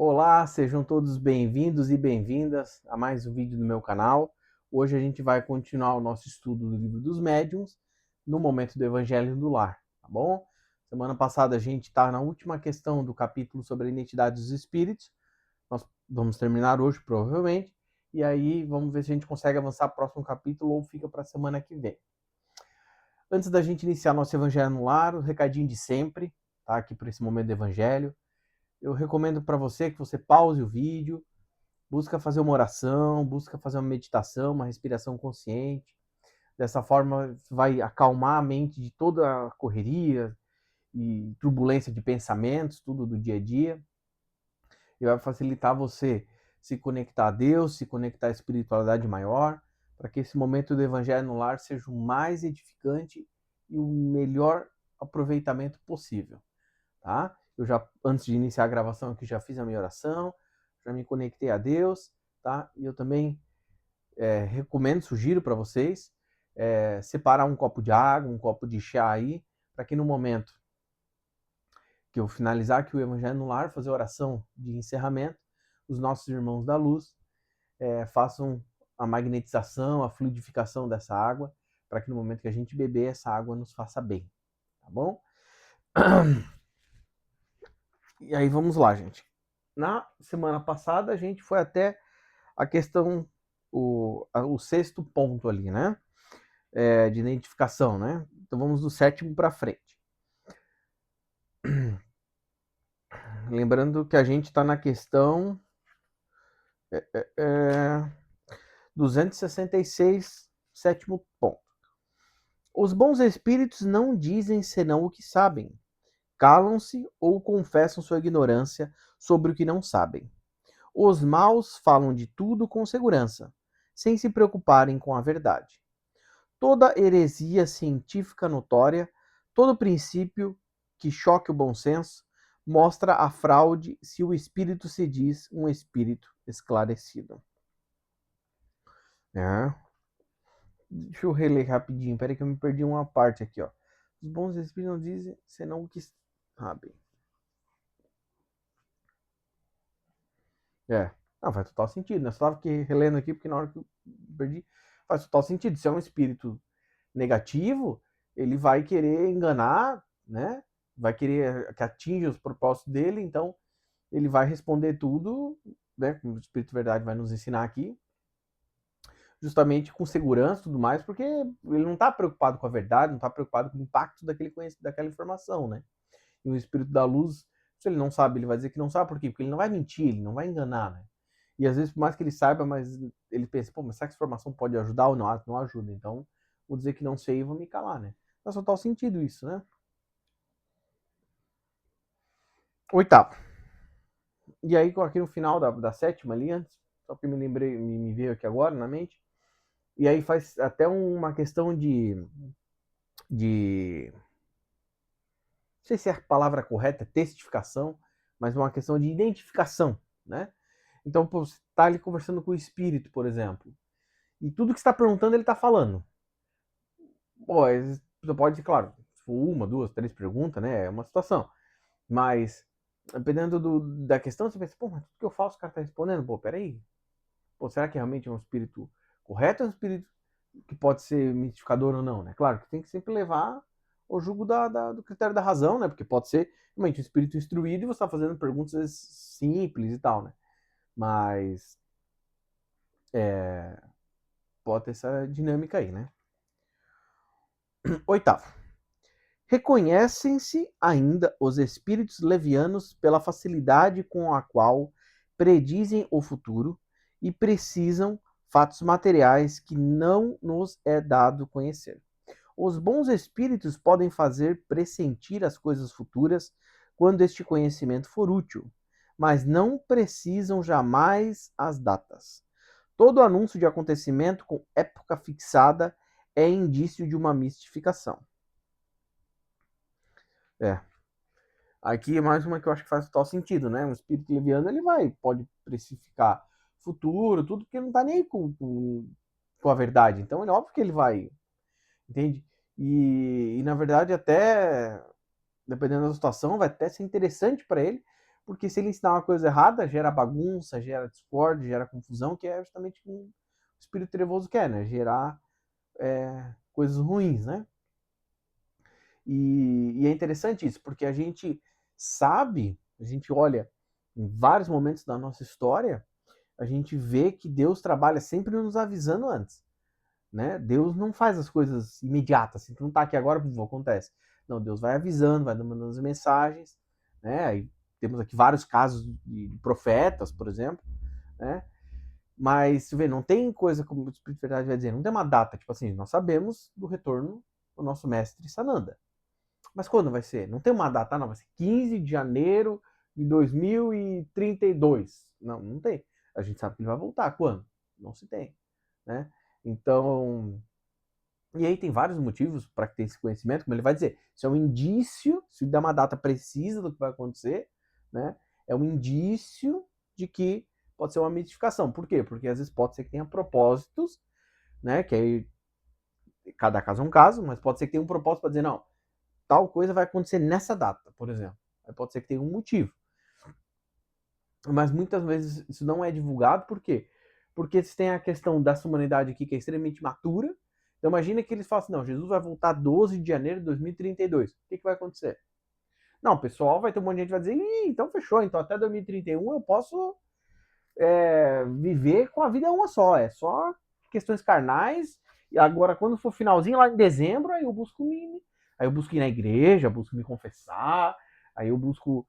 Olá, sejam todos bem-vindos e bem-vindas a mais um vídeo do meu canal. Hoje a gente vai continuar o nosso estudo do Livro dos Médiuns no momento do Evangelho do Lar, tá bom? Semana passada a gente está na última questão do capítulo sobre a identidade dos espíritos. Nós vamos terminar hoje, provavelmente, e aí vamos ver se a gente consegue avançar para o próximo capítulo ou fica para a semana que vem. Antes da gente iniciar nosso Evangelho no Lar, o recadinho de sempre, tá? Aqui por esse momento do Evangelho. Eu recomendo para você que você pause o vídeo, busca fazer uma oração, busca fazer uma meditação, uma respiração consciente. Dessa forma, vai acalmar a mente de toda a correria e turbulência de pensamentos, tudo do dia a dia. E vai facilitar você se conectar a Deus, se conectar à espiritualidade maior, para que esse momento do Evangelho no Lar seja o mais edificante e o melhor aproveitamento possível, tá? Eu já, antes de iniciar a gravação aqui, já fiz a minha oração, já me conectei a Deus, tá? E eu também recomendo, sugiro para vocês separar um copo de água, um copo de chá aí, para que no momento que eu finalizar aqui o Evangelho no Lar, fazer a oração de encerramento, os nossos irmãos da luz façam a magnetização, a fluidificação dessa água, para que no momento que a gente beber, essa água nos faça bem, tá bom? E aí vamos lá, gente. Na semana passada a gente foi até a questão, o sexto ponto ali, né? De identificação, né? Então vamos do sétimo para frente. Lembrando que a gente está na questão 266, sétimo ponto. Os bons espíritos não dizem senão o que sabem. Calam-se ou confessam sua ignorância sobre o que não sabem. Os maus falam de tudo com segurança, sem se preocuparem com a verdade. Toda heresia científica notória, todo princípio que choque o bom senso, mostra a fraude se o espírito se diz um espírito esclarecido. Deixa eu reler rapidinho, peraí que eu me perdi uma parte aqui, ó. Os bons espíritos não dizem senão o que sabem. Não, faz total sentido, né? Só tava aqui relendo aqui, porque na hora que eu perdi, faz total sentido. Se é um espírito negativo, ele vai querer enganar, né? Vai querer que atinja os propósitos dele, então ele vai responder tudo, né? Como o Espírito de Verdade vai nos ensinar aqui, justamente com segurança e tudo mais, porque ele não está preocupado com a verdade, não está preocupado com o impacto daquela informação, né? E o Espírito da Luz, se ele não sabe, ele vai dizer que não sabe, por quê? Porque ele não vai mentir, ele não vai enganar, né? E às vezes, por mais que ele saiba, mas ele pensa, pô, mas será que essa informação pode ajudar ou não? Não ajuda, então vou dizer que não sei e vou me calar, né? Faz total sentido isso, né? Oitavo. E aí, aqui no final da sétima ali, antes, só que me veio aqui agora na mente, e aí faz até uma questão de não sei se é a palavra correta, testificação, mas uma questão de identificação, né? Então, pô, você está ali conversando com o espírito, por exemplo, e tudo que você está perguntando, ele está falando. Pô, você pode, claro, se for uma, duas, três perguntas, né? É uma situação. Mas, dependendo da questão, você pensa, pô, mas tudo que eu faço, o cara está respondendo. Pô, peraí. Pô, será que realmente é um espírito correto ou é um espírito que pode ser mistificador ou não, né? Claro que tem que sempre levar o julgo do critério da razão, né? Porque pode ser realmente um espírito instruído e você está fazendo perguntas simples e tal, né? Mas pode ter essa dinâmica aí, né? Oitavo. Reconhecem-se ainda os espíritos levianos pela facilidade com a qual predizem o futuro e precisam fatos materiais que não nos é dado conhecer. Os bons espíritos podem fazer pressentir as coisas futuras quando este conhecimento for útil, mas não precisam jamais as datas. Todo anúncio de acontecimento com época fixada é indício de uma mistificação. Aqui é mais uma que eu acho que faz total sentido, né? Um espírito leviano, pode precificar futuro, tudo, porque não tá nem aí com a verdade. Então, é óbvio que ele vai, entende? E na verdade, até, dependendo da situação, vai até ser interessante para ele, Porque se ele ensinar uma coisa errada, gera bagunça, gera discórdia, gera confusão, que é justamente o que o espírito trevoso quer, né? Gerar coisas ruins, né? E é interessante isso, porque a gente sabe, a gente olha em vários momentos da nossa história, a gente vê que Deus trabalha sempre nos avisando antes, né? Deus não faz as coisas imediatas, assim, tu não tá aqui agora, acontece. Não, Deus vai avisando, vai mandando as mensagens, né? Aí temos aqui vários casos de profetas, por exemplo, né? Mas, você vê, não tem coisa, como o Espírito de Verdade vai dizer, não tem uma data, tipo assim, nós sabemos do retorno do nosso mestre Sananda. Mas quando vai ser? Não tem uma data, não, vai ser 15 de janeiro de 2032. Não, não tem. A gente sabe que ele vai voltar. Quando? Não se tem, né? Então, e aí tem vários motivos para que tenha esse conhecimento, como ele vai dizer. Isso é um indício, se dá uma data precisa do que vai acontecer, né? É um indício de que pode ser uma mitificação. Por quê? Porque às vezes pode ser que tenha propósitos, né? Que aí cada caso é um caso, mas pode ser que tenha um propósito para dizer, não, tal coisa vai acontecer nessa data, por exemplo. Aí pode ser que tenha um motivo. Mas muitas vezes isso não é divulgado, por quê? Porque você tem a questão dessa humanidade aqui que é extremamente matura. Então imagina que eles falam assim, não, Jesus vai voltar 12 de janeiro de 2032. O que vai acontecer? Não, o pessoal vai ter um monte de gente que vai dizer, então fechou, então até 2031 eu posso viver com a vida uma só, é só questões carnais, e agora quando for finalzinho, lá em dezembro, aí eu busco ir na igreja, busco me confessar, aí eu busco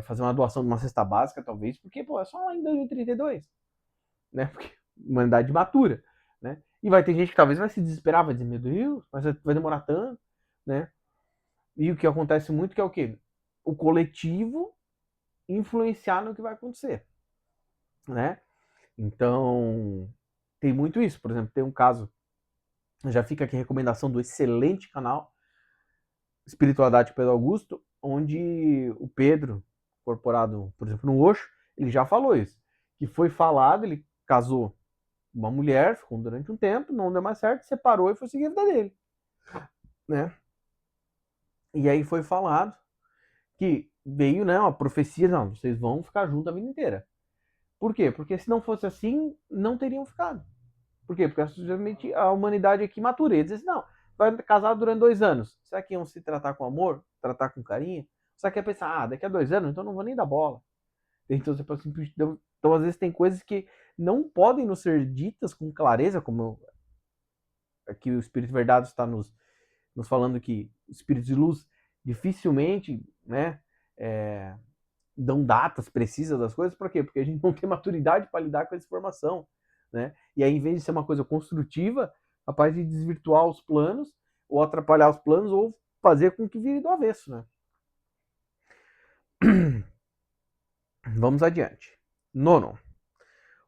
fazer uma doação de uma cesta básica, talvez, porque, pô, é só lá em 2032, né? Porque humanidade matura, né? E vai ter gente que talvez vai se desesperar, vai dizer, meu Deus, mas vai demorar tanto, né? E o que acontece muito que é o quê? O coletivo influenciar no que vai acontecer, né? Então, tem muito isso. Por exemplo, tem um caso, já fica aqui a recomendação do excelente canal Espiritualidade Pedro Augusto, onde o Pedro, incorporado, por exemplo, no Osho, ele já falou isso. Que foi falado, ele casou com uma mulher, ficou durante um tempo, não deu mais certo, separou e foi seguir a vida dele, né? E aí foi falado que veio, né, uma profecia, não, vocês vão ficar juntos a vida inteira. Por quê? Porque se não fosse assim, não teriam ficado. Por quê? Porque simplesmente a humanidade aqui matura. Eles dizem, não, vai casar durante 2 anos. Será que iam se tratar com amor? Tratar com carinho? Será que ia pensar, daqui a 2 anos, então não vou nem dar bola? Então, você pode simplesmente... Então, às vezes, tem coisas que não podem nos ser ditas com clareza, como aqui o Espírito Verdade está nos falando que os espíritos de luz dificilmente, né, dão datas precisas das coisas. Por quê? Porque a gente não tem maturidade para lidar com essa informação, né? E aí, em vez de ser uma coisa construtiva, capaz de desvirtuar os planos, ou atrapalhar os planos, ou fazer com que vire do avesso, né? Vamos adiante. Nono.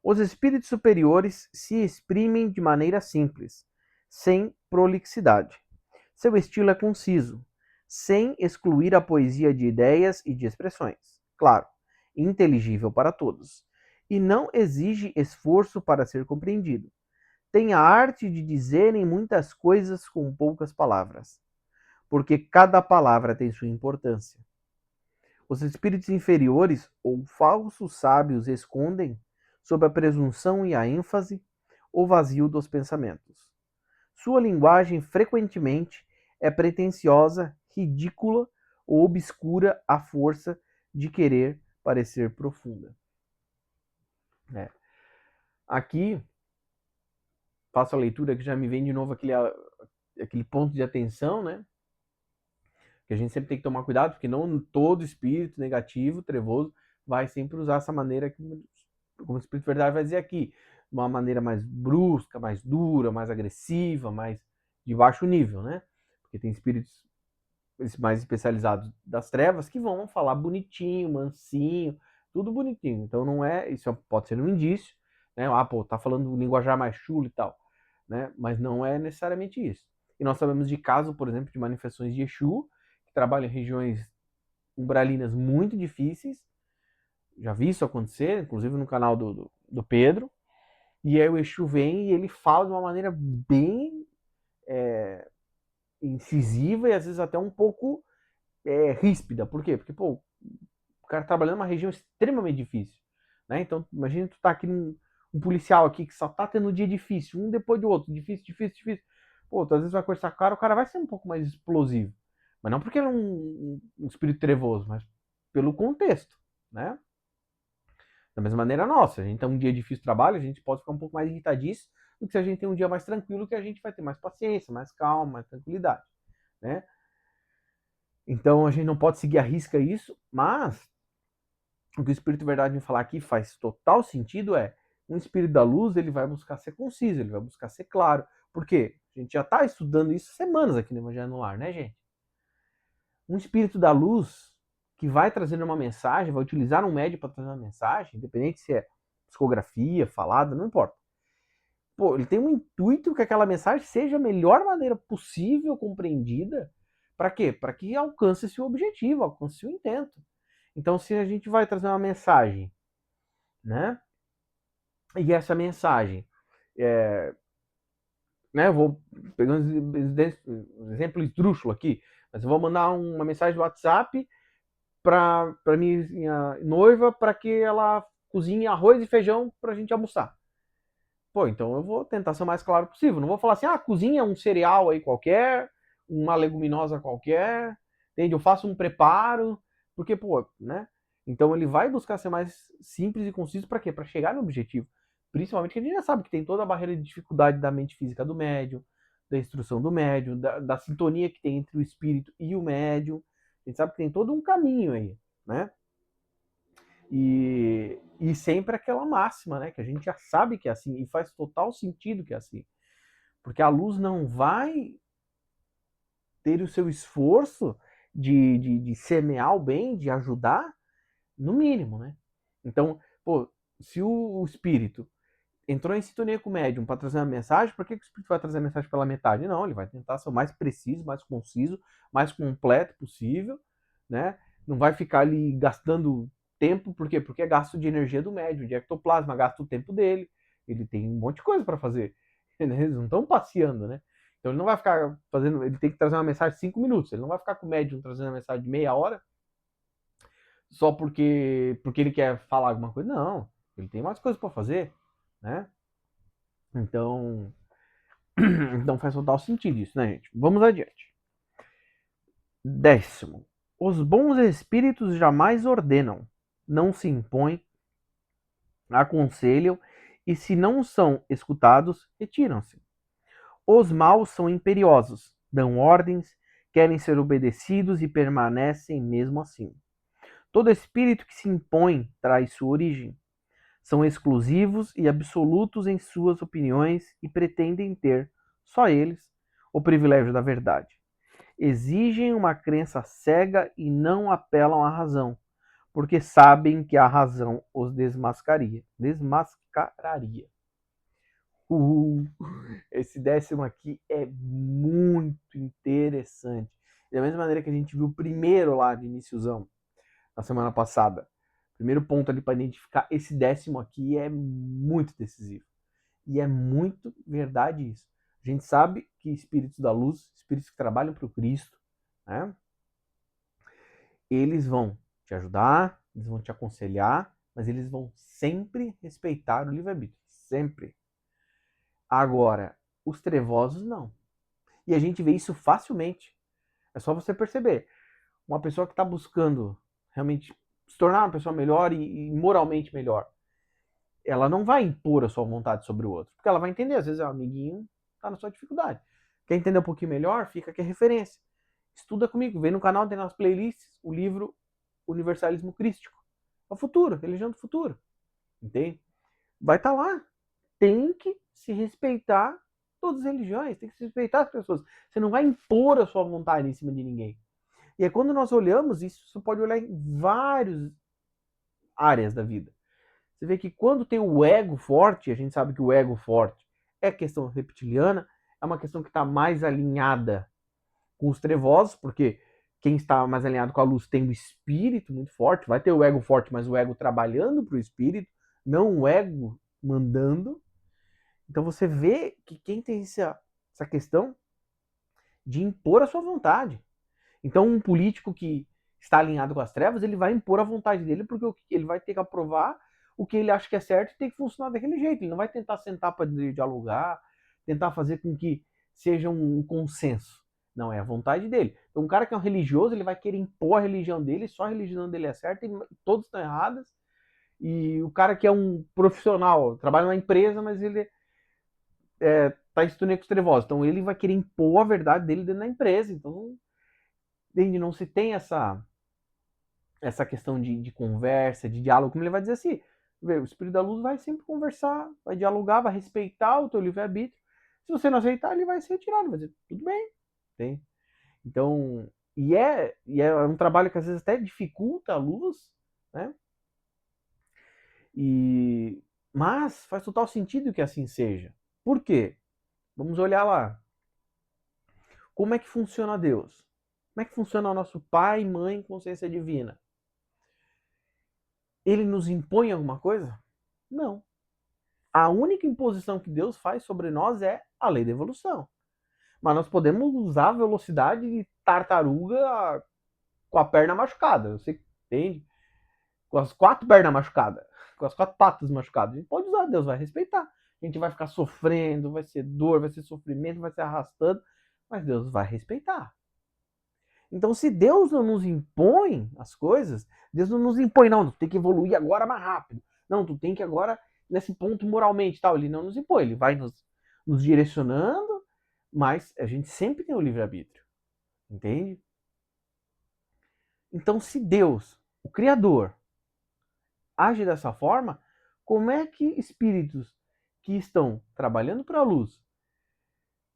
Os espíritos superiores se exprimem de maneira simples, sem prolixidade. Seu estilo é conciso, sem excluir a poesia de ideias e de expressões. Claro, inteligível para todos. E não exige esforço para ser compreendido. Tem a arte de dizerem muitas coisas com poucas palavras, porque cada palavra tem sua importância. Os espíritos inferiores ou falsos sábios escondem, sob a presunção e a ênfase, o vazio dos pensamentos. Sua linguagem frequentemente é pretensiosa, ridícula ou obscura à força de querer parecer profunda. Aqui, faço a leitura que já me vem de novo aquele ponto de atenção, né? Que a gente sempre tem que tomar cuidado, porque não todo espírito negativo, trevoso, vai sempre usar essa maneira, como o Espírito de Verdade vai dizer aqui, uma maneira mais brusca, mais dura, mais agressiva, mais de baixo nível, né? Porque tem espíritos mais especializados das trevas que vão falar bonitinho, mansinho, tudo bonitinho. Então não é, isso pode ser um indício, né? Tá falando linguajar mais chulo e tal, né? Mas não é necessariamente isso. E nós sabemos de casos, por exemplo, de manifestações de Exu, que trabalham em regiões umbralinas muito difíceis. Já vi isso acontecer, inclusive no canal do Pedro. E aí o Exu vem e ele fala de uma maneira bem incisiva e às vezes até um pouco ríspida. Por quê? Porque, pô, o O cara trabalhando numa região extremamente difícil, né? Então, imagina tu tá aqui um policial aqui que só tá tendo um dia difícil, um depois do outro, difícil, difícil, difícil. Pô, tu às vezes vai conversar com o cara vai ser um pouco mais explosivo. Mas não porque ele é um espírito trevoso, mas pelo contexto, né? Da mesma maneira nossa, a gente tem um dia difícil de trabalho, a gente pode ficar um pouco mais irritadiço do que se a gente tem um dia mais tranquilo, que a gente vai ter mais paciência, mais calma, mais tranquilidade, né? Então a gente não pode seguir à risca isso, mas o que o Espírito Verdade me falar aqui faz total sentido um espírito da luz, ele vai buscar ser conciso, ele vai buscar ser claro. Por quê? A gente já está estudando isso semanas aqui no Evangelho no Lar, né, gente? Um espírito da luz que vai trazendo uma mensagem, vai utilizar um médium para trazer uma mensagem, independente se é psicografia, falada, não importa. Pô, ele tem um intuito que aquela mensagem seja a melhor maneira possível compreendida. Para quê? Para que alcance seu objetivo, alcance seu intento. Então, se a gente vai trazer uma mensagem, né? E essa mensagem, né? Eu vou pegar um exemplo esdrúxulo aqui, mas eu vou mandar uma mensagem do WhatsApp para minha noiva para que ela cozinhe arroz e feijão para a gente almoçar. Pô, então eu vou tentar ser o mais claro possível. Não vou falar assim, cozinha um cereal aí qualquer, uma leguminosa qualquer, entende? Eu faço um preparo, porque, pô, né? Então ele vai buscar ser mais simples e conciso para quê? Para chegar no objetivo. Principalmente que a gente já sabe que tem toda a barreira de dificuldade da mente física do médium, da instrução do médium, da sintonia que tem entre o espírito e o médium. A gente sabe que tem todo um caminho aí, né? E sempre aquela máxima, né? Que a gente já sabe que é assim, e faz total sentido que é assim. Porque a luz não vai ter o seu esforço de semear o bem, de ajudar, no mínimo, né? Então, pô, se o espírito entrou em sintonia com o médium para trazer uma mensagem, por que o espírito vai trazer a mensagem pela metade? Não, ele vai tentar ser o mais preciso, mais conciso, mais completo possível, né? Não vai ficar ali gastando tempo, por quê? Porque é gasto de energia do médium, de ectoplasma, gasta o tempo dele. Ele tem um monte de coisa para fazer. Eles não estão passeando, né? Então ele não vai ficar fazendo. Ele tem que trazer uma mensagem de 5 minutos. Ele não vai ficar com o médium trazendo uma mensagem de meia hora só porque ele quer falar alguma coisa. Não. Ele tem mais coisas para fazer, né? Então, então faz total sentido isso, né, gente? Vamos adiante. 10º. Os bons espíritos jamais ordenam, não se impõem, aconselham e, se não são escutados, retiram-se. Os maus são imperiosos, dão ordens, querem ser obedecidos e permanecem mesmo assim. Todo espírito que se impõe traz sua origem. São exclusivos e absolutos em suas opiniões e pretendem ter, só eles, o privilégio da verdade. Exigem uma crença cega e não apelam à razão, porque sabem que a razão os desmascararia. Esse 10º aqui é muito interessante. Da mesma maneira que a gente viu o primeiro lá de iniciozão, na semana passada. Primeiro ponto ali para identificar, esse 10º aqui é muito decisivo. E é muito verdade isso. A gente sabe que espíritos da luz, espíritos que trabalham para o Cristo, né? Eles vão te ajudar, eles vão te aconselhar, mas eles vão sempre respeitar o livre-arbítrio. Sempre. Agora, os trevosos não. E a gente vê isso facilmente. É só você perceber. Uma pessoa que está buscando realmente se tornar uma pessoa melhor e moralmente melhor, ela não vai impor a sua vontade sobre o outro. Porque ela vai entender, às vezes, o amiguinho está na sua dificuldade. Quer entender um pouquinho melhor? Fica aqui a referência. Estuda comigo, vem no canal, tem nas playlists o livro Universalismo Crístico. É o futuro, religião do futuro. Entende? Vai estar lá. Tem que se respeitar todas as religiões, tem que se respeitar as pessoas. Você não vai impor a sua vontade em cima de ninguém. E aí, quando nós olhamos isso, você pode olhar em várias áreas da vida. Você vê que quando tem o ego forte, a gente sabe que o ego forte é questão reptiliana, é uma questão que está mais alinhada com os trevosos, porque quem está mais alinhado com a luz tem o espírito muito forte, vai ter o ego forte, mas o ego trabalhando para o espírito, não o ego mandando. Então você vê que quem tem essa questão de impor a sua vontade. Então um político que está alinhado com as trevas, ele vai impor a vontade dele, porque ele vai ter que aprovar o que ele acha que é certo e tem que funcionar daquele jeito. Ele não vai tentar sentar para dialogar, tentar fazer com que seja um consenso. Não, é a vontade dele. Então, um cara que é um religioso, ele vai querer impor a religião dele, só a religião dele é certa e todos estão erradas. E o cara que é um profissional, trabalha numa empresa, mas ele tá estudando com os trevosos. Então, ele vai querer impor a verdade dele dentro da empresa. Então, não se tem essa questão de conversa, de diálogo, como ele vai dizer assim, o Espírito da Luz vai sempre conversar, vai dialogar, vai respeitar o teu livre-arbítrio. Se você não aceitar, ele vai se retirar, ele vai dizer, tudo bem. Tem. Então, e é um trabalho que às vezes até dificulta a luz, né? Mas faz total sentido que assim seja. Por quê? Vamos olhar lá. Como é que funciona Deus? Como é que funciona o nosso pai, mãe, consciência divina? Ele nos impõe alguma coisa? Não. A única imposição que Deus faz sobre nós é a lei da evolução. Mas nós podemos usar a velocidade de tartaruga com a perna machucada. Você entende? Com as 4 pernas machucadas, com as 4 patas machucadas. A gente pode usar, Deus vai respeitar. A gente vai ficar sofrendo, vai ser dor, vai ser sofrimento, vai ser arrastando, mas Deus vai respeitar. Então, se Deus não nos impõe as coisas, Deus não nos impõe, não, tu tem que evoluir agora mais rápido. Não, tu tem que agora, nesse ponto moralmente, tal. Ele não nos impõe, ele vai nos direcionando, mas a gente sempre tem o livre-arbítrio. Entende? Então, se Deus, o Criador, age dessa forma, como é que espíritos que estão trabalhando para a luz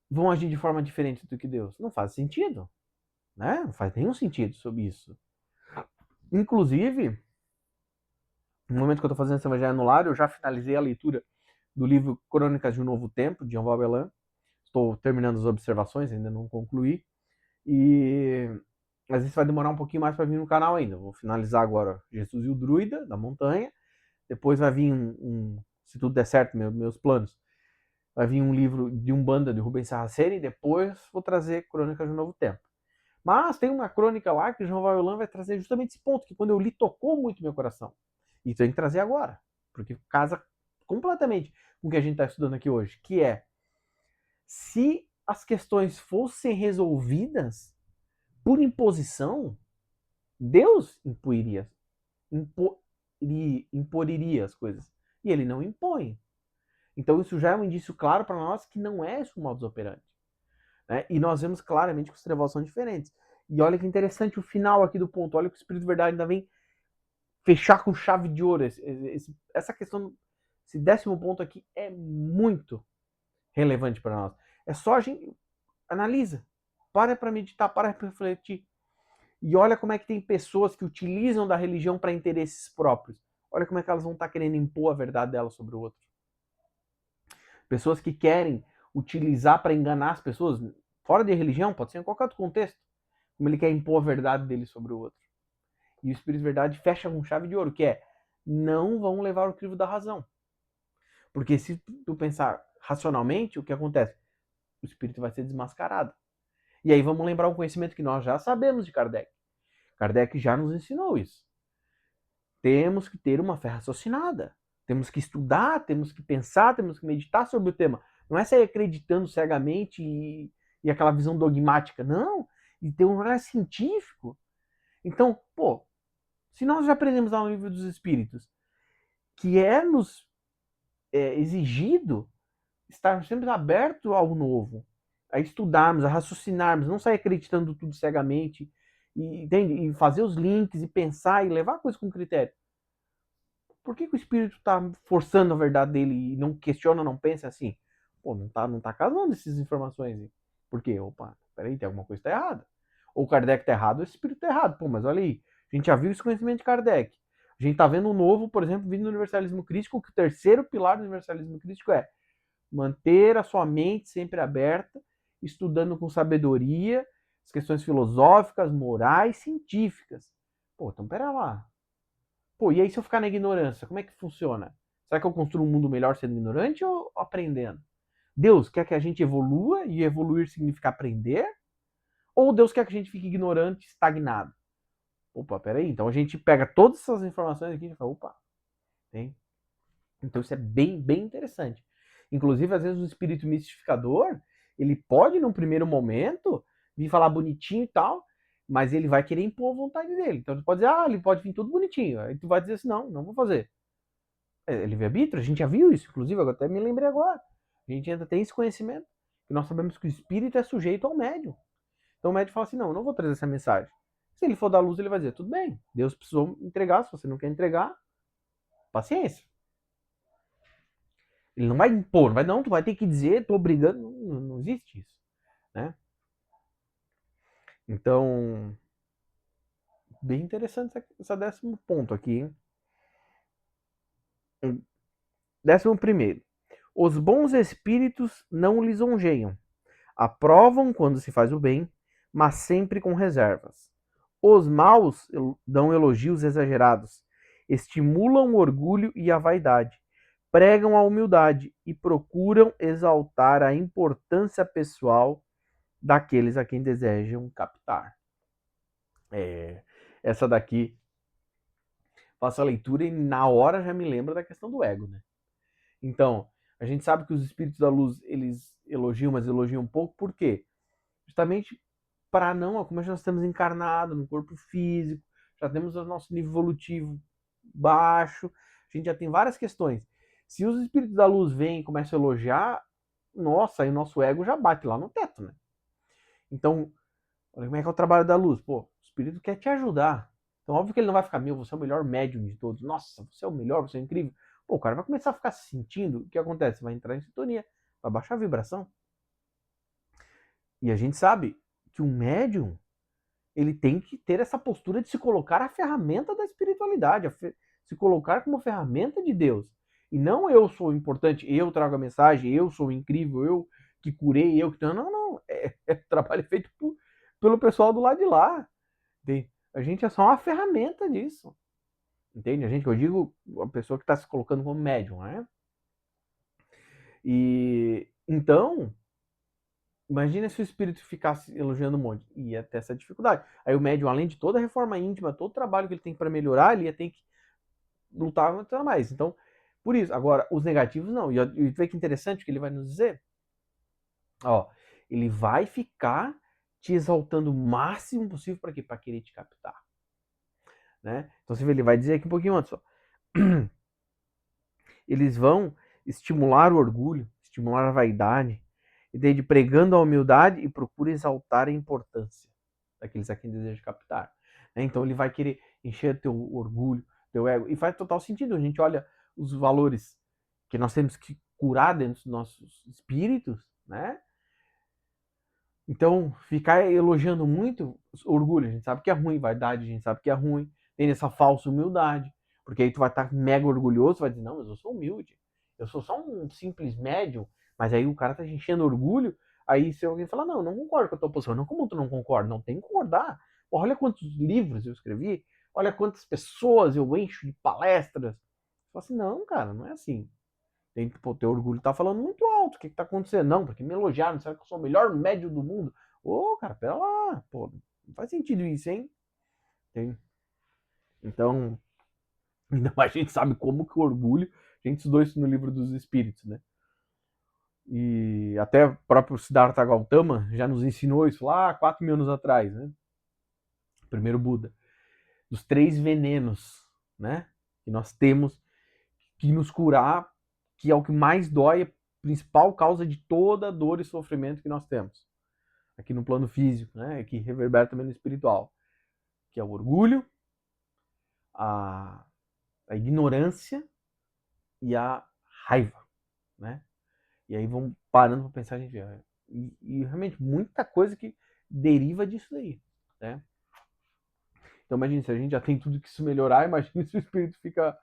vão agir de forma diferente do que Deus? Não faz sentido. Né? Não faz nenhum sentido sobre isso. Inclusive, no momento que eu estou fazendo esse Evangelho no Lar, eu já finalizei a leitura do livro Crônicas de um Novo Tempo, de Jean Valjean. Estou terminando as observações, ainda não concluí. E às vezes vai demorar um pouquinho mais para vir no canal ainda. Vou finalizar agora Jesus e o Druida, da Montanha. Depois vai vir se tudo der certo, meus planos, vai vir um livro de Umbanda de Rubens Saraceni. E depois vou trazer Crônicas de um Novo Tempo. Mas tem uma crônica lá que o Jean Valjean vai trazer justamente esse ponto, que quando eu li tocou muito meu coração. E tem que trazer agora, porque casa completamente com o que a gente está estudando aqui hoje, que é, se as questões fossem resolvidas por imposição, Deus imporiria as coisas. E ele não impõe. Então isso já é um indício claro para nós que não é esse o modus operandi. Né? E nós vemos claramente que os trevosos são diferentes. E olha que interessante o final aqui do ponto. Olha que o Espírito de Verdade ainda vem fechar com chave de ouro. Essa questão, esse 10º ponto aqui é muito relevante para nós. É só a gente analisa, para meditar, para refletir. E olha como é que tem pessoas que utilizam da religião para interesses próprios. Olha como é que elas vão estar querendo impor a verdade delas sobre o outro. Pessoas que querem utilizar para enganar as pessoas, fora de religião, pode ser em qualquer outro contexto, como ele quer impor a verdade dele sobre o outro. E o Espírito de Verdade fecha com chave de ouro, que é, não vão levar o crivo da razão. Porque se tu pensar racionalmente, o que acontece? O Espírito vai ser desmascarado. E aí vamos lembrar um conhecimento que nós já sabemos de Kardec. Kardec já nos ensinou isso. Temos que ter uma fé raciocinada. Temos que estudar, temos que pensar, temos que meditar sobre o tema. Não é sair acreditando cegamente e aquela visão dogmática. Não. E ter um olhar científico. Então, pô, se nós já aprendemos lá no Livro dos Espíritos que nos exigido estarmos sempre abertos ao novo, a estudarmos, a raciocinarmos, não sair acreditando tudo cegamente, e fazer os links, e pensar, e levar a coisa com critério. Por que o espírito está forçando a verdade dele e não questiona, não pensa assim? Pô, não tá casando essas informações. Por quê? Opa, peraí, tem alguma coisa que tá errada. Ou o Kardec tá errado, ou o espírito tá errado. Pô, mas olha aí, a gente já viu esse conhecimento de Kardec. A gente tá vendo um novo, por exemplo, vindo do universalismo crítico, que o terceiro pilar do universalismo crítico é manter a sua mente sempre aberta, estudando com sabedoria as questões filosóficas, morais, científicas. Pô, então pera lá. Pô, e aí se eu ficar na ignorância, como é que funciona? Será que eu construo um mundo melhor sendo ignorante ou aprendendo? Deus quer que a gente evolua, e evoluir significa aprender? Ou Deus quer que a gente fique ignorante, estagnado? Opa, peraí. Então a gente pega todas essas informações aqui e fala, opa, tem. Então isso é bem, bem interessante. Inclusive, às vezes o espírito mistificador, ele pode, num primeiro momento, vir falar bonitinho e tal, mas ele vai querer impor a vontade dele. Então tu pode dizer, ele pode vir tudo bonitinho. Aí tu vai dizer assim, não, não vou fazer. É livre-arbítrio, a gente já viu isso, inclusive, eu até me lembrei agora. A gente ainda tem esse conhecimento, que nós sabemos que o espírito é sujeito ao médium. Então o médium fala assim, não, eu não vou trazer essa mensagem. Se ele for dar luz, ele vai dizer, tudo bem, Deus precisou entregar, se você não quer entregar, paciência. Ele não vai impor, não vai, não, tu vai ter que dizer, tô obrigando, não existe isso, né? Então, bem interessante esse 10º ponto aqui. 11º, os bons espíritos não lisonjeiam, aprovam quando se faz o bem, mas sempre com reservas. Os maus dão elogios exagerados, estimulam o orgulho e a vaidade, pregam a humildade e procuram exaltar a importância pessoal daqueles a quem desejam captar. Essa daqui, faço a leitura e na hora já me lembra da questão do ego, né? Então, a gente sabe que os espíritos da luz, eles elogiam, mas elogiam um pouco, por quê? Justamente para não, como nós estamos encarnados no corpo físico, já temos o nosso nível evolutivo baixo, a gente já tem várias questões. Se os espíritos da luz vêm e começam a elogiar, nossa, aí o nosso ego já bate lá no teto, né? Então, olha como é que é o trabalho da luz. Pô, o espírito quer te ajudar. Então, óbvio que ele não vai ficar, você é o melhor médium de todos. Nossa, você é o melhor, você é incrível. Pô, o cara vai começar a ficar se sentindo. O que acontece? Vai entrar em sintonia, vai baixar a vibração. E a gente sabe que um médium, ele tem que ter essa postura de se colocar a ferramenta da espiritualidade, se colocar como ferramenta de Deus. E não eu sou importante, eu trago a mensagem, eu sou incrível, eu que curei, eu que... Não. Trabalho feito pelo pessoal do lado de lá. A gente é só uma ferramenta disso. Entende? A gente, eu digo, a pessoa que está se colocando como médium, né? E então, imagina se o espírito ficasse elogiando um monte. Ia ter essa dificuldade. Aí o médium, além de toda a reforma íntima, todo o trabalho que ele tem para melhorar, ele ia ter que lutar contra mais. Então, por isso. Agora, os negativos não. E vê que interessante o que ele vai nos dizer. Ó, ele vai ficar te exaltando o máximo possível para quê? Para querer te captar. Né? Então você vê, ele vai dizer aqui um pouquinho antes. Ó. Eles vão estimular o orgulho, estimular a vaidade, e daí pregando a humildade e procura exaltar a importância daqueles a quem deseja captar. Então ele vai querer encher teu orgulho, teu ego, e faz total sentido. A gente olha os valores que nós temos que curar dentro dos nossos espíritos, né? Então, ficar elogiando muito orgulho, a gente sabe que é ruim, vaidade, a gente sabe que é ruim, tem essa falsa humildade, porque aí tu vai estar mega orgulhoso, vai dizer, não, mas eu sou humilde, eu sou só um simples médium, mas aí o cara tá enchendo orgulho, aí se alguém falar, não, eu não concordo com a tua posição, não, como tu não concorda? Não tem que concordar. Olha quantos livros eu escrevi, olha quantas pessoas eu encho de palestras. Eu falo assim, não, cara, não é assim. Tem que, pô, teu orgulho tá falando muito alto. O que tá acontecendo? Não, porque me elogiaram, será que eu sou o melhor médio do mundo? Ô, cara, pera lá. Pô, não faz sentido isso, hein? Tem. Então, ainda mais a gente sabe como que o orgulho, a gente estudou isso no livro dos Espíritos, né? E até o próprio Siddhartha Gautama já nos ensinou isso lá 4.000 anos atrás, né? O primeiro Buda. Dos 3 venenos, né? Que nós temos que nos curar, que é o que mais dói, a principal causa de toda a dor e sofrimento que nós temos. Aqui no plano físico, né? Que reverbera também no espiritual. Que é o orgulho, a ignorância e a raiva, né? E aí vamos parando para pensar, gente, e realmente muita coisa que deriva disso daí, né? Então imagine, se a gente já tem tudo que isso melhorar, imagine se o espírito fica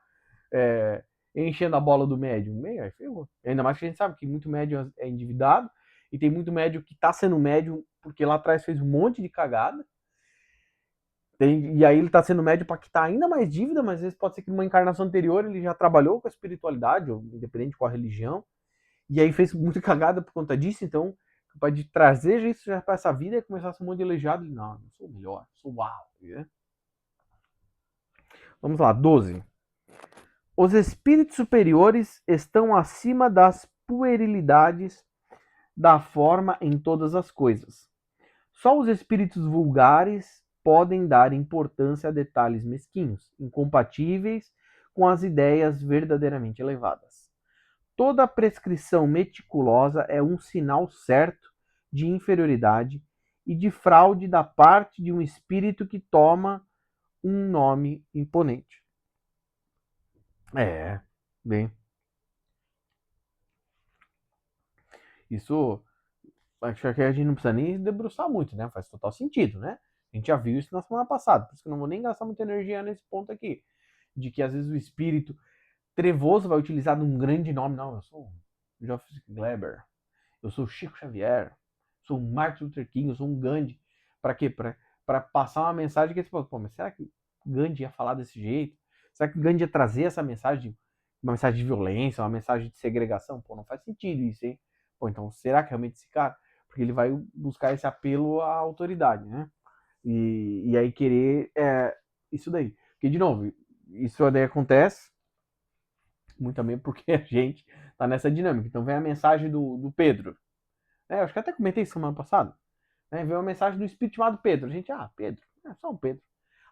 enchendo a bola do médium. Aí ferrou. Ainda mais que a gente sabe que muito médium é endividado, e tem muito médium que tá sendo médium porque lá atrás fez um monte de cagada. E aí ele tá sendo médium para quitar ainda mais dívida, mas às vezes pode ser que numa encarnação anterior ele já trabalhou com a espiritualidade, ou independente com a religião, e aí fez muita cagada por conta disso, então pode trazer isso já para essa vida e começar a ser um monte de elogiado. Não, eu sou o melhor, sou uau. Né? Vamos lá, 12. Os espíritos superiores estão acima das puerilidades da forma em todas as coisas. Só os espíritos vulgares podem dar importância a detalhes mesquinhos, incompatíveis com as ideias verdadeiramente elevadas. Toda prescrição meticulosa é um sinal certo de inferioridade e de fraude da parte de um espírito que toma um nome imponente. Bem, isso acho que a gente não precisa nem debruçar muito, né? Faz total sentido, né? A gente já viu isso na semana passada, por isso que eu não vou nem gastar muita energia nesse ponto aqui. De que às vezes o espírito trevoso vai utilizar um grande nome. Não, eu sou o Joseph Gleber, eu sou o Chico Xavier, sou o Martin Luther King, eu sou um Gandhi. Para quê? Para passar uma mensagem que você fala, pô, mas será que Gandhi ia falar desse jeito? Será que Gandhi ia trazer essa mensagem, uma mensagem de violência, uma mensagem de segregação? Pô, não faz sentido isso, hein? Pô, então será que realmente esse cara? Porque ele vai buscar esse apelo à autoridade, né? E aí querer isso daí. Porque, de novo, isso daí acontece muito também porque a gente tá nessa dinâmica. Então vem a mensagem do Pedro. Eu acho que até comentei isso semana passada. Vem uma mensagem do espírito chamado Pedro. A gente, Pedro, é só um Pedro.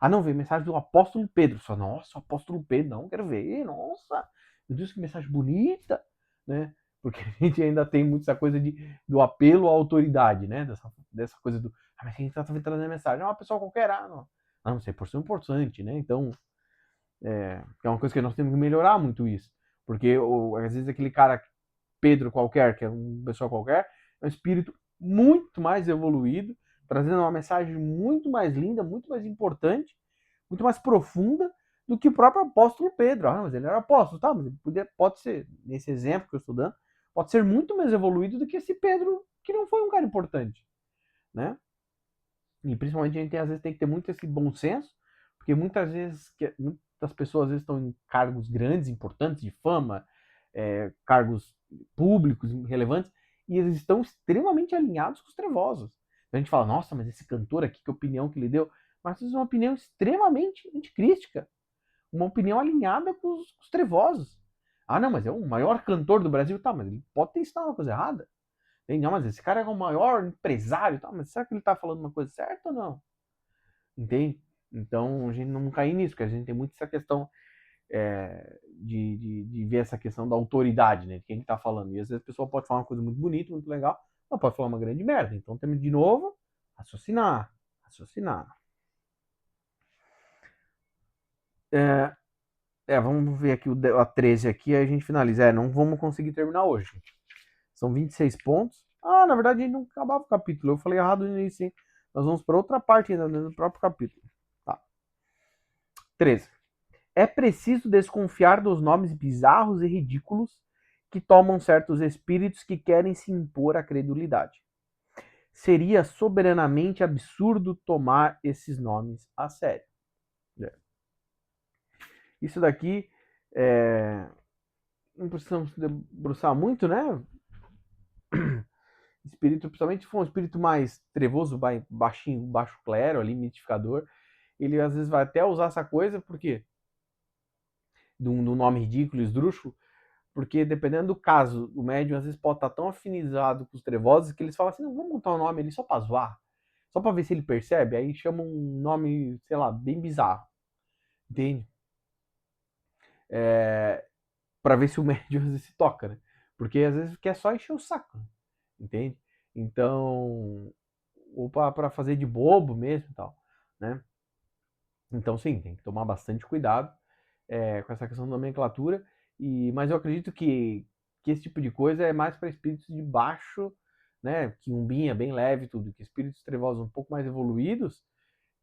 Ah, não, vem mensagem do apóstolo Pedro. Só, nossa, o apóstolo Pedro, não, quero ver. Nossa, meu Deus, que mensagem bonita, né? Porque a gente ainda tem muito essa coisa do apelo à autoridade, né? Dessa coisa do, mas quem está trazendo a mensagem? Uma pessoa qualquer, não. Não, isso é por ser importante, né? Então, é uma coisa que nós temos que melhorar muito isso. Porque às vezes aquele cara, Pedro qualquer, que é uma pessoa qualquer, é um espírito muito mais evoluído, trazendo uma mensagem muito mais linda, muito mais importante, muito mais profunda do que o próprio apóstolo Pedro. Mas ele era apóstolo, tá? Mas ele pode ser, nesse exemplo que eu estou dando, pode ser muito mais evoluído do que esse Pedro, que não foi um cara importante, né? E principalmente a gente às vezes tem que ter muito esse bom senso, porque muitas vezes muitas pessoas às vezes estão em cargos grandes, importantes, de fama, cargos públicos relevantes, e eles estão extremamente alinhados com os trevosos. Então a gente fala, nossa, mas esse cantor aqui, que opinião que ele deu? Mas isso é uma opinião extremamente anticrística, uma opinião alinhada com os trevosos. Ah, não, mas é o maior cantor do Brasil, tá, mas ele pode ter ensinado uma coisa errada. Não, mas esse cara é o maior empresário, tá, mas será que ele tá falando uma coisa certa ou não? Entende? Então a gente não cair nisso, porque a gente tem muito essa questão de ver essa questão da autoridade, né? De quem que tá falando. E às vezes a pessoa pode falar uma coisa muito bonita, muito legal, mas pode falar uma grande merda. Então temos de novo raciocinar. Raciocinar. Vamos ver aqui a 13 aqui, aí a gente finaliza. Não vamos conseguir terminar hoje. São 26 pontos. Na verdade a gente não acabava o capítulo. Eu falei errado no início, hein? Nós vamos para outra parte ainda no próprio capítulo. Tá. 13. É preciso desconfiar dos nomes bizarros e ridículos que tomam certos espíritos que querem se impor à credulidade. Seria soberanamente absurdo tomar esses nomes a sério. Isso daqui não precisamos debruçar muito, né? Espírito, principalmente se for um espírito mais trevoso, baixinho, baixo clero, ali, mitificador, ele às vezes vai até usar essa coisa, porque do nome ridículo, esdrúxulo, porque dependendo do caso, o médium às vezes pode estar tão afinizado com os trevosos que eles falam assim, não, vamos montar um nome ali só pra zoar, só pra ver se ele percebe, aí chama um nome, sei lá, bem bizarro, entende? Pra ver se o médium às vezes se toca, né? Porque às vezes quer só encher o saco, entende? Então, ou para fazer de bobo mesmo e tal, né? Então, sim, tem que tomar bastante cuidado com essa questão da nomenclatura, mas eu acredito que esse tipo de coisa é mais para espíritos de baixo, né? Que umbinha bem leve tudo, que espíritos trevosos um pouco mais evoluídos,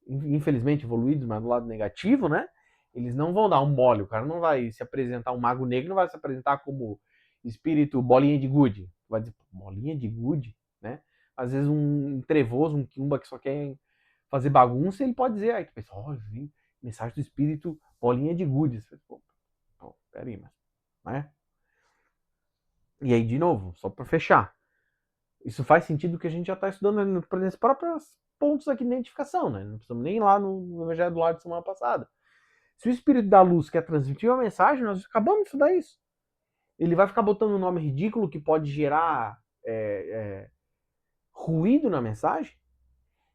infelizmente evoluídos, mas do lado negativo, né? Eles não vão dar um mole, o cara não vai se apresentar, um mago negro não vai se apresentar como espírito bolinha de gude. Vai dizer, bolinha de gude, né? Às vezes um trevoso, um quimba que só quer fazer bagunça, ele pode dizer, aí tu pensa, vi mensagem do espírito bolinha de gude. Pô, peraí, mas, né? E aí, de novo, só para fechar, isso faz sentido que a gente já está estudando nesses próprios pontos aqui de identificação, né? Não precisamos nem ir lá no Evangelho do Lar de semana passada. Se o Espírito da Luz quer transmitir uma mensagem, nós acabamos de estudar isso. Ele vai ficar botando um nome ridículo que pode gerar ruído na mensagem?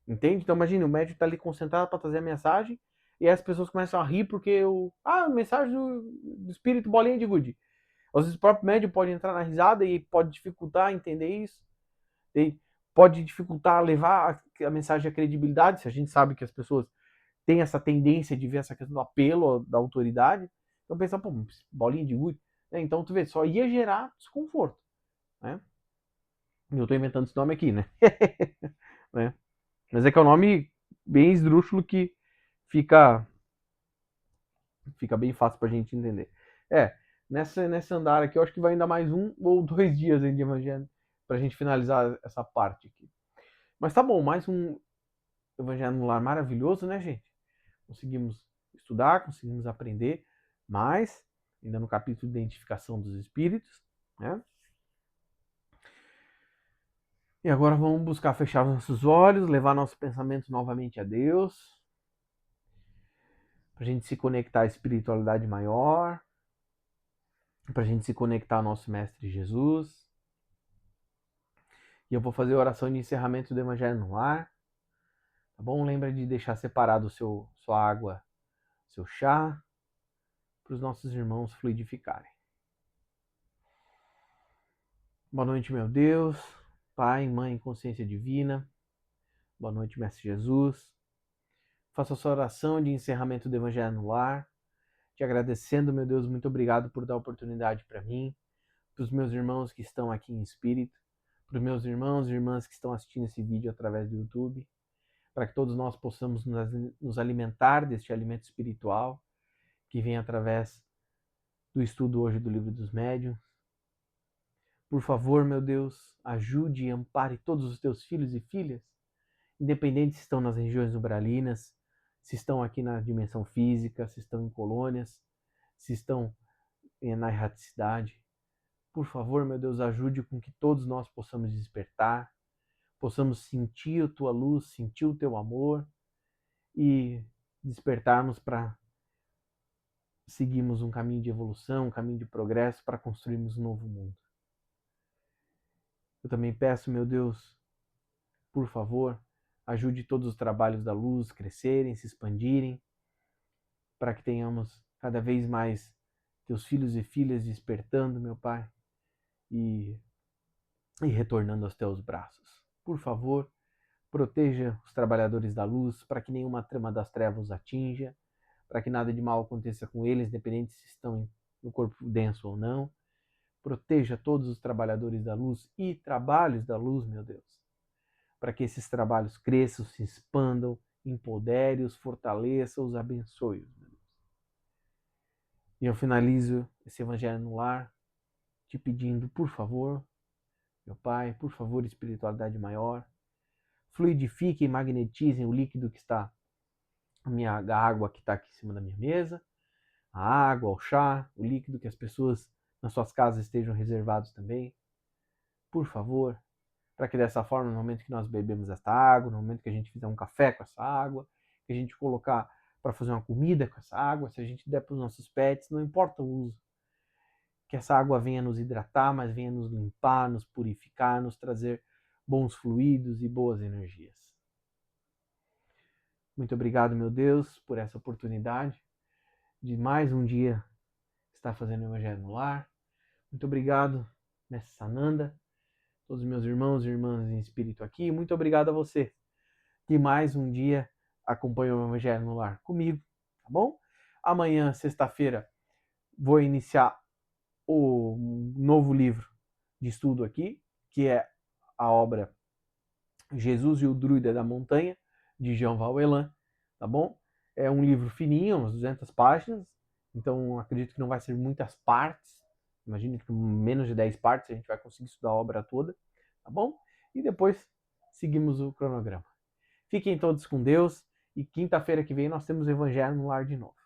Entende? Então imagine, o médico está ali concentrado para trazer a mensagem e as pessoas começam a rir porque a mensagem do Espírito Bolinha de Gude. Às vezes o próprio médico pode entrar na risada e pode dificultar entender isso. Pode dificultar levar a mensagem à credibilidade, se a gente sabe que as pessoas têm essa tendência de ver essa questão do apelo da autoridade. Então pensar, pô, bolinha de gude. Então tu vê, só ia gerar desconforto. Né? Eu estou inventando esse nome aqui, né? né? Mas é que é um nome bem esdrúxulo que fica bem fácil pra gente entender. Nesse andar aqui, eu acho que vai ainda mais 1 ou 2 dias de evangelho pra gente finalizar essa parte aqui. Mas tá bom, mais um evangelho no lar maravilhoso, né, gente? Conseguimos estudar, conseguimos aprender mais, ainda no capítulo de identificação dos espíritos, né? E agora vamos buscar fechar nossos olhos, levar nosso pensamento novamente a Deus, para a gente se conectar à espiritualidade maior, para a gente se conectar ao nosso Mestre Jesus. E eu vou fazer a oração de encerramento do Evangelho no Lar. Tá bom? Lembra de deixar separado sua água, seu chá, para os nossos irmãos fluidificarem. Boa noite, meu Deus, Pai, Mãe, Consciência Divina. Boa noite, Mestre Jesus. Faço a sua oração de encerramento do Evangelho no Lar, te agradecendo, meu Deus, muito obrigado por dar a oportunidade para mim, para os meus irmãos que estão aqui em espírito, para os meus irmãos e irmãs que estão assistindo esse vídeo através do YouTube, para que todos nós possamos nos alimentar deste alimento espiritual que vem através do estudo hoje do Livro dos Médiuns. Por favor, meu Deus, ajude e ampare todos os teus filhos e filhas, independente se estão nas regiões umbralinas, se estão aqui na dimensão física, se estão em colônias, se estão na erraticidade. Por favor, meu Deus, ajude com que todos nós possamos despertar, possamos sentir a tua luz, sentir o teu amor e despertarmos para seguirmos um caminho de evolução, um caminho de progresso para construirmos um novo mundo. Eu também peço, meu Deus, por favor, ajude todos os trabalhos da luz crescerem, se expandirem, para que tenhamos cada vez mais teus filhos e filhas despertando, meu Pai, e retornando aos teus braços. Por favor, proteja os trabalhadores da luz para que nenhuma trama das trevas os atinja, para que nada de mal aconteça com eles, independente se estão no corpo denso ou não. Proteja todos os trabalhadores da luz e trabalhos da luz, meu Deus, para que esses trabalhos cresçam, se expandam, empodere, os fortaleça, os abençoe, meu Deus. E eu finalizo esse Evangelho no Lar te pedindo, por favor, meu Pai, por favor, espiritualidade maior, fluidifiquem e magnetizem o líquido que está, a água que está aqui em cima da minha mesa, a água, o chá, o líquido que as pessoas nas suas casas estejam reservados também. Por favor, para que dessa forma, no momento que nós bebemos essa água, no momento que a gente fizer um café com essa água, que a gente colocar para fazer uma comida com essa água, se a gente der para os nossos pets, não importa o uso, que essa água venha nos hidratar, mas venha nos limpar, nos purificar, nos trazer bons fluidos e boas energias. Muito obrigado, meu Deus, por essa oportunidade de mais um dia estar fazendo o Evangelho no Lar. Muito obrigado, Mestre Sananda, todos os meus irmãos e irmãs em espírito aqui. Muito obrigado a você que mais um dia acompanha o Evangelho no Lar comigo, tá bom? Amanhã, sexta-feira, vou iniciar o novo livro de estudo aqui, que é a obra Jesus e o Druida da Montanha, de Jean Valjean, tá bom? É um livro fininho, umas 200 páginas, então acredito que não vai ser muitas partes, imagino que com menos de 10 partes a gente vai conseguir estudar a obra toda, tá bom? E depois seguimos o cronograma. Fiquem todos com Deus e quinta-feira que vem nós temos o Evangelho no Lar de novo.